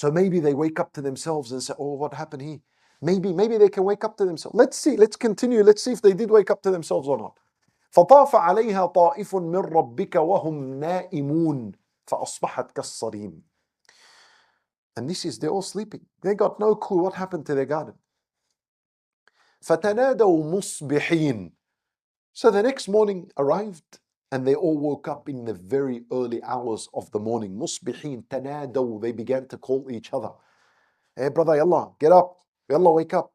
So maybe they wake up to themselves and say, oh, what happened here? Maybe they can wake up to themselves. Let's see, let's continue. Let's see if they did wake up to themselves or not. فطاف عليها طائف من ربك وهم نائمون فأصبحت كالصريم. And this is, they're all sleeping. They got no clue what happened to their garden. فتنادوا مصبحين. So the next morning arrived and they all woke up in the very early hours of the morning. مصبحين تنادوا, they began to call each other. Hey brother, yalla, get up. Yalla, wake up.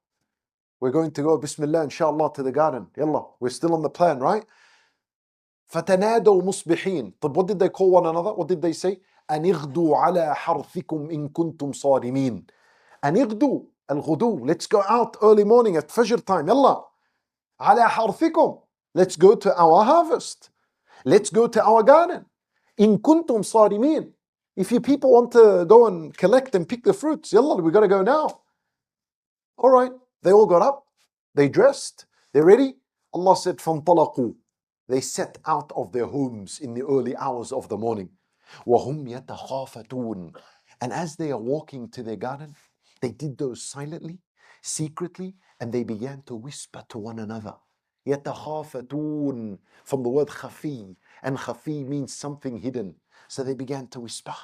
We're going to go, Bismillah, inshallah, to the garden. Yalla, we're still on the plan, right? فَتَنَادَوْا مُصْبِحِينَ. But what did they call one another? What did they say? أَنِ اغْدُوا عَلَى حَرْثِكُمْ إِن كُنْتُمْ صَارِمِينَ. أَنِ اغْدُوا, al-ghudu. Let's go out early morning at Fajr time. Yalla. عَلَى حَرْثِكُمْ. Let's go to our harvest. Let's go to our garden. إِن كُنْتُمْ صَارِمِينَ. If you people want to go and collect and pick the fruits, yalla, we got to go now. All right. They all got up. They dressed. They're ready. Allah said, فَانْطَلَقُوا. They set out of their homes in the early hours of the morning. وَهُمْ يَتَخَافَتُونَ. And as they are walking to their garden, they did those silently, secretly, and they began to whisper to one another. يَتَخَافَتُونَ. From the word khafi. And khafi means something hidden. So they began to whisper.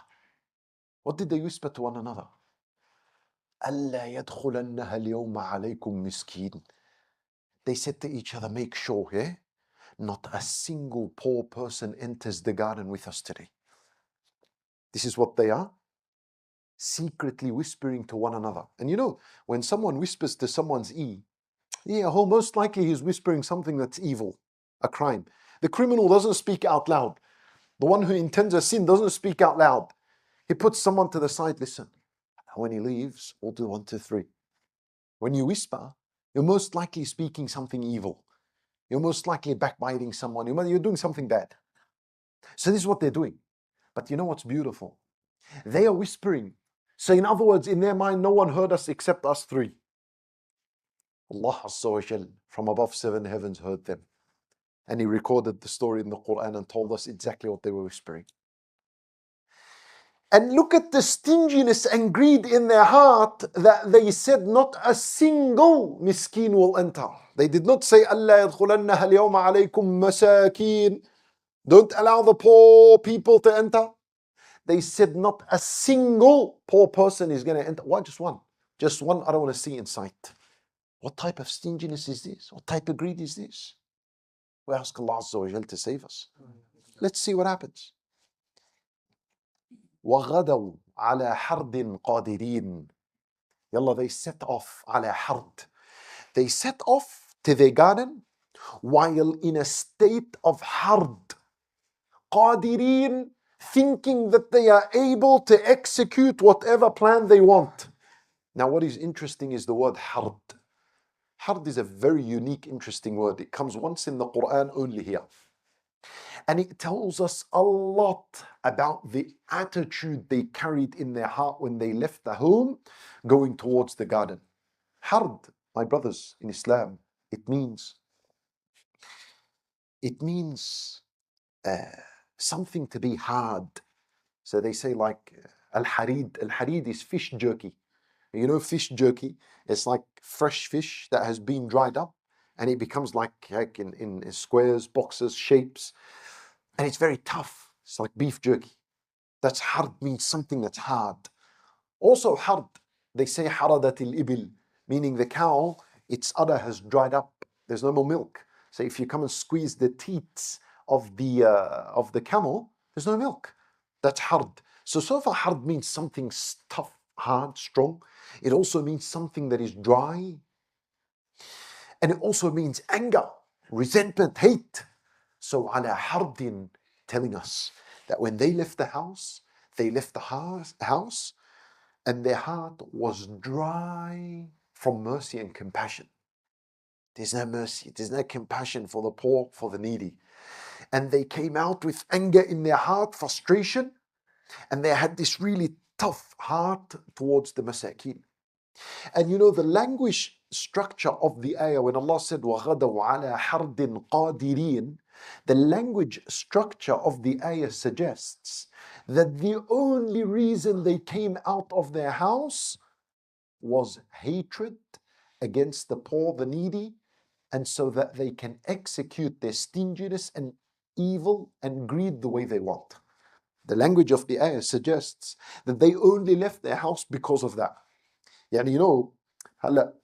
What did they whisper to one another? أَلَّا يَدْخُلَنَّهَا الْيَوْمَ عَلَيْكُمْ مِسْكِينٌ. They said to each other, make sure, not a single poor person enters the garden with us today. This is what they are. Secretly whispering to one another. And you know, when someone whispers to someone's ear, most likely he's whispering something that's evil, a crime. The criminal doesn't speak out loud. The one who intends a sin doesn't speak out loud. He puts someone to the side, listen. When he leaves, we'll do 1, 2, 3. When you whisper, you're most likely speaking something evil. You're most likely backbiting someone. You're doing something bad. So this is what they're doing. But you know what's beautiful? They are whispering. So in other words, in their mind, no one heard us except us three. Allah Azza wa Jal from above 7 heavens heard them. And He recorded the story in the Quran and told us exactly what they were whispering. And look at the stinginess and greed in their heart that they said not a single miskin will enter. They did not say, أَلَّا يَدْخُلَنَّهَا الْيَوْمَ عَلَيْكُمْ مَسَاكِينَ. Don't allow the poor people to enter. They said not a single poor person is going to enter. Why just one? Just one, I don't want to see in sight. What type of stinginess is this? What type of greed is this? We ask Allah Azza wa Jal to save us. Let's see what happens. وَغَدَوْا عَلَى حَرْدٍ قَادِرِينَ. Yalla, they set off على حرد. They set off to their garden while in a state of hard. قَادِرِينَ, thinking that they are able to execute whatever plan they want. Now what is interesting is the word hard. Hard is a very unique, interesting word. It comes once in the Quran, only here. And it tells us a lot about the attitude they carried in their heart when they left the home going towards the garden. Hard, my brothers in Islam, it means something to be hard. So they say like al-harid. Al-harid is fish jerky. You know fish jerky? It's like fresh fish that has been dried up and it becomes like in squares, boxes, shapes. And it's very tough. It's like beef jerky. That's hard, means something that's hard. Also hard, they say haradatil ibil, meaning the cow, its udder has dried up. There's no more milk. So if you come and squeeze the teats of the camel, there's no milk. That's hard. So far hard means something tough, hard, strong. It also means something that is dry. And it also means anger, resentment, hate. So ala hardin, telling us that when they left the house, and their heart was dry from mercy and compassion. There's no mercy, there's no compassion for the poor, for the needy. And they came out with anger in their heart, frustration, and they had this really tough heart towards the masakin. And you know the language structure of the ayah, when Allah said وَغَدَوْا عَلَى حَرْدٍ قَادِرِينَ, the language structure of the ayah suggests that the only reason they came out of their house was hatred against the poor, the needy, and so that they can execute their stinginess and evil and greed the way they want. The language of the ayah suggests that they only left their house because of that. Yani, you know,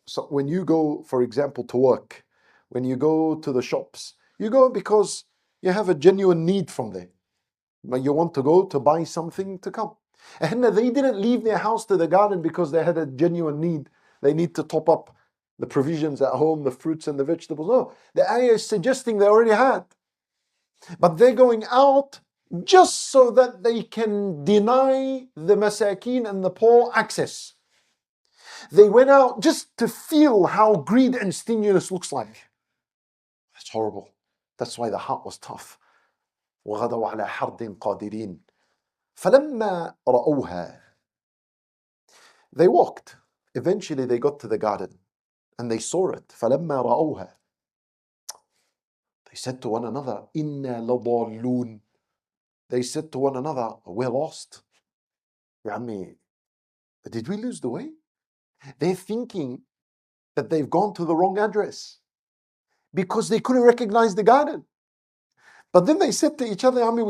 so when you go, for example, to work, when you go to the shops, you go because you have a genuine need from there. But you want to go to buy something to come. And they didn't leave their house to the garden because they had a genuine need. They need to top up the provisions at home, the fruits and the vegetables. No, the ayah is suggesting they already had. But they're going out just so that they can deny the masakeen and the poor access. They went out just to feel how greed and stinginess looks like. That's horrible. That's why the heart was tough. وغدوا على حرد قادرين فلما رأوها. They walked. Eventually they got to the garden and they saw it. فلما رأوها. They said to one another, إنا لضالون. They said to one another, we're lost. يا عمي, did we lose the way? They're thinking that they've gone to the wrong address because they couldn't recognize the garden. But then they said to each other, I mean,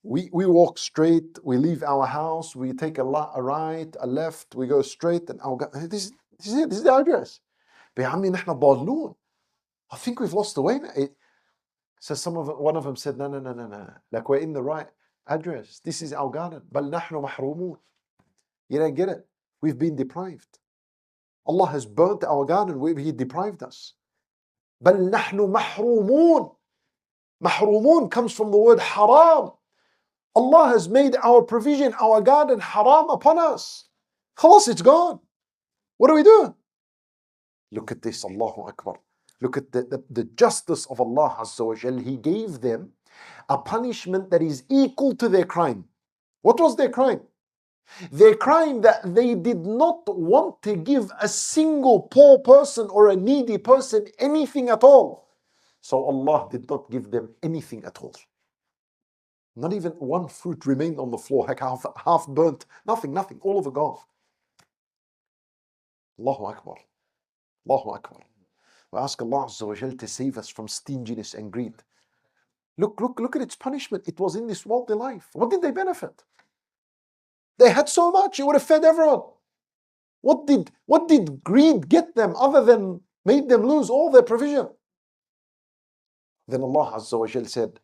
we walk straight, we leave our house, we take a right, a left, we go straight, and this is it, this is the address. But I mean, I think we've lost the way. So one of them said, no. Like, we're in the right address. This is our garden. بل نحن محرومون. You don't get it. We've been deprived. Allah has burnt our garden. He deprived us. بل نحن محرومون. Mahrumun comes from the word haram. Allah has made our provision, our garden, haram upon us. Khalas, it's gone. What do we do? Look at this, Allahu Akbar. Look at the justice of Allah Azza wa Jal. He gave them a punishment that is equal to their crime. What was their crime? Their crime that they did not want to give a single poor person or a needy person anything at all. So Allah did not give them anything at all. Not even one fruit remained on the floor, like half burnt. Nothing, all of it gone. Allahu Akbar. Allahu Akbar. We ask Allah Azza wa Jal to save us from stinginess and greed. Look at its punishment. It was in this worldly life. What did they benefit? They had so much, it would have fed everyone. What did greed get them other than made them lose all their provision? Then Allah Azza wa Jal said,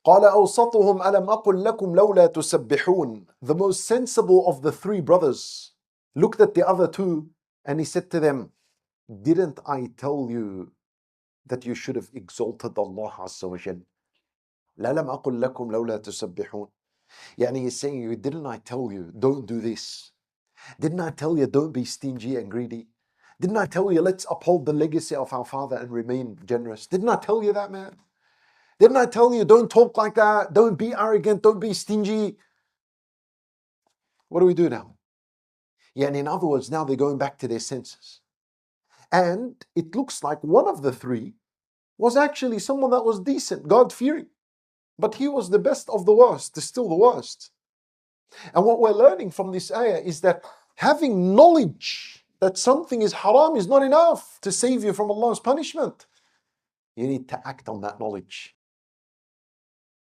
قال أوسطهم ألم أقل لكم لولا تسبحون. The most sensible of the three brothers looked at the other two and he said to them, didn't I tell you that you should have exalted Allah Azza wa Jal? لَلَمْ أقل لكم لولا تسبحون. Yani he's saying, didn't I tell you, don't do this? Didn't I tell you, don't be stingy and greedy? Didn't I tell you, let's uphold the legacy of our father and remain generous? Didn't I tell you that, man? Didn't I tell you, don't talk like that, don't be arrogant, don't be stingy? What do we do now? Yeah, and in other words, now they're going back to their senses. And it looks like one of the three was actually someone that was decent, God-fearing. But he was the best of the worst, still the worst. And what we're learning from this ayah is that having knowledge that something is haram is not enough to save you from Allah's punishment. You need to act on that knowledge.